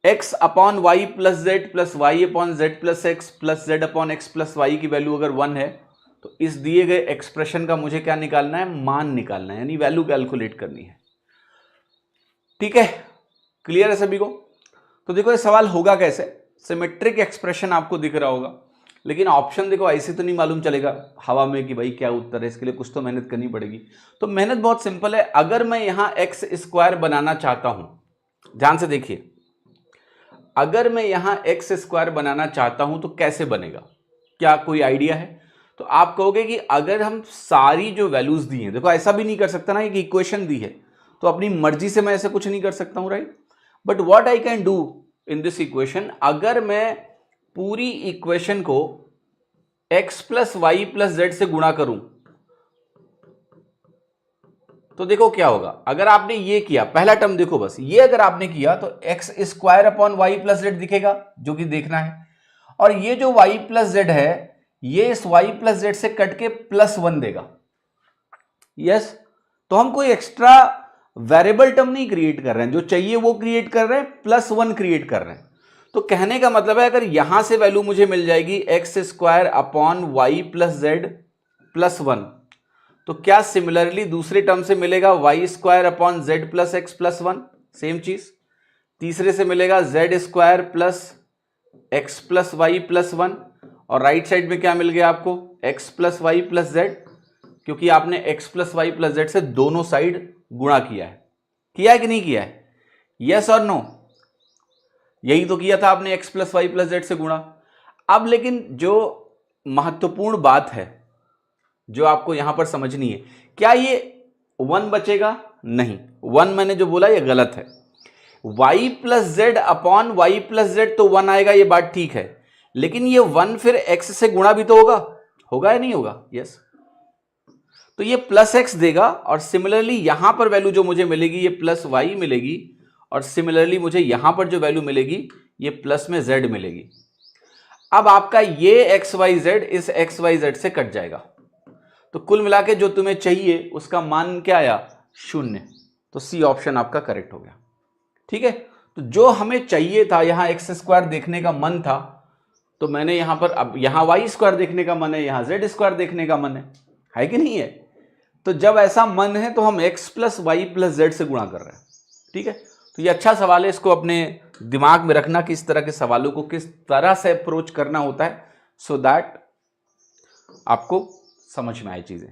x upon Y plus Z plus Y upon Z plus X plus Z upon X plus Y की value अगर 1 है तो इस दिए गए एक्सप्रेशन का मुझे क्या निकालना है, मान निकालना है, यानी वैल्यू कैलकुलेट करनी है। ठीक है, क्लियर है सभी को? तो देखो ये सवाल होगा कैसे, सिमेट्रिक एक्सप्रेशन आपको दिख रहा होगा, लेकिन ऑप्शन देखो ऐसे तो नहीं मालूम चलेगा हवा में कि भाई क्या उत्तर है, इसके लिए कुछ तो मेहनत करनी पड़ेगी। तो मेहनत बहुत सिंपल है, अगर मैं यहां एक्स स्क्वायर बनाना चाहता हूं, ध्यान से देखिए, अगर मैं यहां एक्स स्क्वायर बनाना चाहता हूं तो कैसे बनेगा, क्या कोई आइडिया है? तो आप कहोगे कि अगर हम सारी जो वैल्यूज दी हैं, देखो ऐसा भी नहीं कर सकता ना, एक इक्वेशन दी है तो अपनी मर्जी से मैं ऐसे कुछ नहीं कर सकता हूं, right? But what I can do in this equation, अगर मैं पूरी इक्वेशन को x plus Y plus Z से गुणा करूं तो देखो क्या होगा। अगर आपने ये किया, पहला टर्म देखो बस, ये अगर आपने किया तो X square upon Y plus Z दिखेगा, जो कि देखना है, और ये जो वाई प्लस जेड है ये इस वाई प्लस जेड से कट के +1 देगा। यस, तो हम कोई एक्स्ट्रा वेरिएबल टर्म नहीं क्रिएट कर रहे हैं, जो चाहिए वो क्रिएट कर रहे हैं, +1 क्रिएट कर रहे हैं। तो कहने का मतलब है अगर यहां से वैल्यू मुझे मिल जाएगी X square upon Y plus Z +1, तो क्या सिमिलरली दूसरे टर्म से मिलेगा Y square upon Z plus X +1, same चीज। तीसरे से मिलेगा Z square plus X plus Y +1, और राइट साइड में क्या मिल गया आपको, X plus Y plus Z, क्योंकि आपने X plus Y plus Z से दोनों साइड गुणा किया है कि नहीं किया है? यस और नो? यही तो किया था आपने, X plus Y plus Z से गुणा। अब लेकिन जो महत्वपूर्ण बात है जो आपको यहां पर समझनी है, क्या ये 1 बचेगा? नहीं, 1 मैंने जो बोला ये गलत है। y plus Z upon Y plus Z तो 1 आएगा, ये बात ठीक है, लेकिन ये 1 फिर x से गुणा भी तो होगा या नहीं होगा? यस, तो ये प्लस एक्स देगा, और सिमिलरली यहां पर वैल्यू जो मुझे मिलेगी ये प्लस वाई मिलेगी, और सिमिलरली मुझे यहां पर जो वैल्यू मिलेगी ये प्लस में जेड मिलेगी। अब आपका ये एक्स वाई जेड इस एक्स वाई जेड से कट जाएगा, तो कुल मिला के जो तुम्हें चाहिए उसका मान क्या आया? 0। तो सी ऑप्शन आपका करेक्ट हो गया। ठीक है, तो जो हमें चाहिए था, यहां एक्स स्क्वायर देखने का मन था, तो मैंने यहां पर, अब यहां वाई स्क्वायर देखने का मन है, यहां जेड स्क्वायर देखने का मन है कि नहीं है? तो जब ऐसा मन है तो हम x plus Y plus Z से गुणा कर रहे हैं। ठीक है, तो ये अच्छा सवाल है, इसको अपने दिमाग में रखना कि इस तरह के सवालों को किस तरह से अप्रोच करना होता है, सो दैट आपको समझ में आए चीजें।